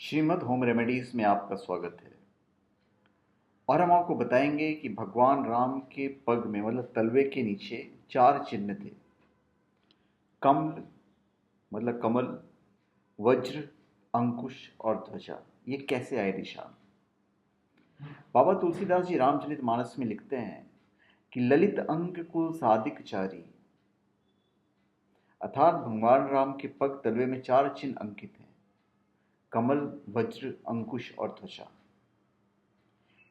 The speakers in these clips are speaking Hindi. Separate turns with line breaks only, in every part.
श्रीमद् होम रेमेडीज में आपका स्वागत है। और हम आपको बताएंगे कि भगवान राम के पग में मतलब तलवे के नीचे 4 चिन्ह थे। कमल मतलब कमल, वज्र, अंकुश और ध्वजा। ये कैसे आए निशान? बाबा तुलसीदास जी रामचरितमानस में लिखते हैं कि ललित अंग कुल सादिक चारी, अर्थात भगवान राम के पग तलवे में 4 चिन्ह अंकित हैं: कमल, वज्र, अंकुश और ध्वजा।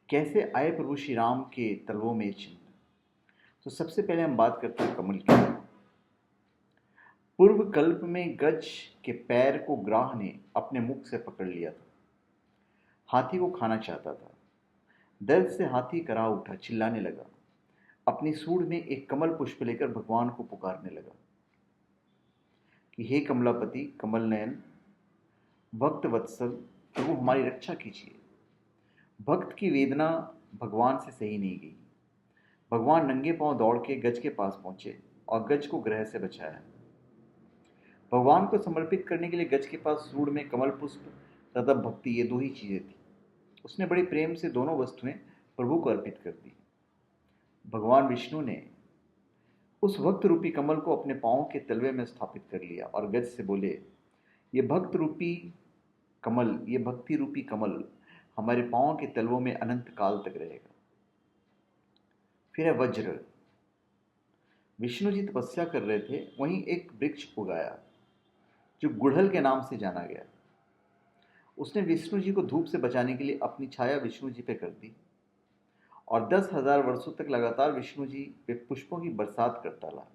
कैसे आए प्रभु श्री राम के तलवों में चिन्ह? तो सबसे पहले हम बात करते हैं कमल की। पूर्व कल्प में गज के पैर को ग्राह ने अपने मुख से पकड़ लिया था। हाथी को खाना चाहता था। दर्द से हाथी कराह उठा, चिल्लाने लगा। अपनी सूंड में एक कमल पुष्प लेकर भगवान को पुकारने लगा कि हे कमलापति, कमल नयन, भक्त वत्सल, प्रभु हमारी रक्षा कीजिए। भक्त की वेदना भगवान से सही नहीं गई। भगवान नंगे पांव दौड़ के गज के पास पहुंचे और गज को ग्रह से बचाया। भगवान को समर्पित करने के लिए गज के पास सूंड में कमल पुष्प तथा भक्ति, ये 2 ही चीजें थी। उसने बड़े प्रेम से दोनों वस्तुएं प्रभु को अर्पित कर दी। भगवान विष्णु ने उस भक्त रूपी कमल को अपने पांव के तलवे में स्थापित कर लिया और गज से बोले, ये भक्त रूपी कमल, ये भक्ति रूपी कमल हमारे पांव के तलवों में अनंत काल तक रहेगा। फिर है वज्र। विष्णु जी तपस्या कर रहे थे, वहीं एक वृक्ष उगाया जो गुड़हल के नाम से जाना गया। उसने विष्णु जी को धूप से बचाने के लिए अपनी छाया विष्णु जी पे कर दी और 10,000 वर्षों तक लगातार विष्णु जी पे पुष्पों की बरसात करता रहा।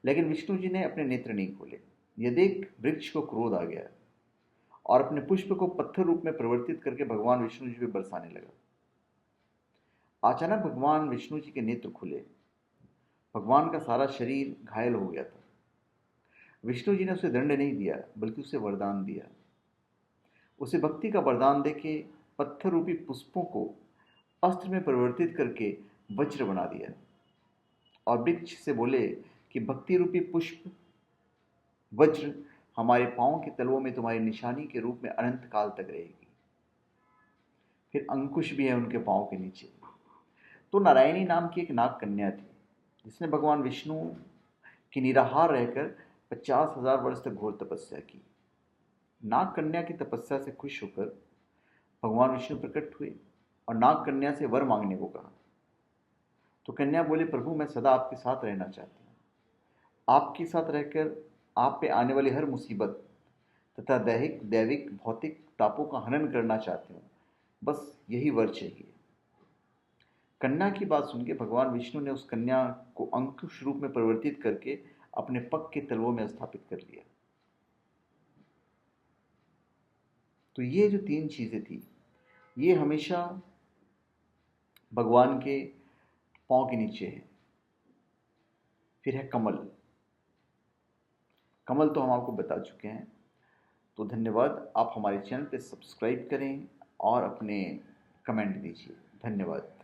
लेकिन विष्णु जी ने अपने नेत्र नहीं खोले। यह देख वृक्ष को क्रोध आ गया और अपने पुष्प को पत्थर रूप में परिवर्तित करके भगवान विष्णु जी पे बरसाने लगा। अचानक भगवान विष्णु जी के नेत्र खुले। भगवान का सारा शरीर घायल हो गया था। विष्णु जी ने उसे दंड नहीं दिया, बल्कि उसे वरदान दिया। उसे भक्ति का वरदान देके पत्थर रूपी पुष्पों को अस्त्र में परिवर्तित करके वज्र बना दिया और वृक्ष से बोले कि भक्ति रूपी पुष्प वज्र हमारे पांव के तलवों में तुम्हारी निशानी के रूप में अनंत काल तक रहेगी। फिर अंकुश भी है उनके पांव के नीचे। तो नारायणी नाम की एक नाग कन्या थी, जिसने भगवान विष्णु की निराहार रहकर 50,000 वर्ष तक घोर तपस्या की। नाग कन्या की तपस्या से खुश होकर भगवान विष्णु प्रकट हुए और नाग कन्या से वर मांगने को कहा। तो कन्या बोले, प्रभु मैं सदा आपके साथ रहना चाहती हूँ। आपके साथ रहकर आप पे आने वाली हर मुसीबत तथा दैहिक, दैविक, भौतिक तापों का हनन करना चाहती हूँ। बस यही वर चाहिए। कन्या की बात सुनकर भगवान विष्णु ने उस कन्या को अंकुश रूप में परिवर्तित करके अपने पग के तलवों में स्थापित कर लिया। तो ये जो 3 चीजें थी, ये हमेशा भगवान के पांव के नीचे है। फिर है कमल। कमल तो हम आपको बता चुके हैं। तो धन्यवाद। आप हमारे चैनल पे सब्सक्राइब करें और अपने कमेंट दीजिए। धन्यवाद।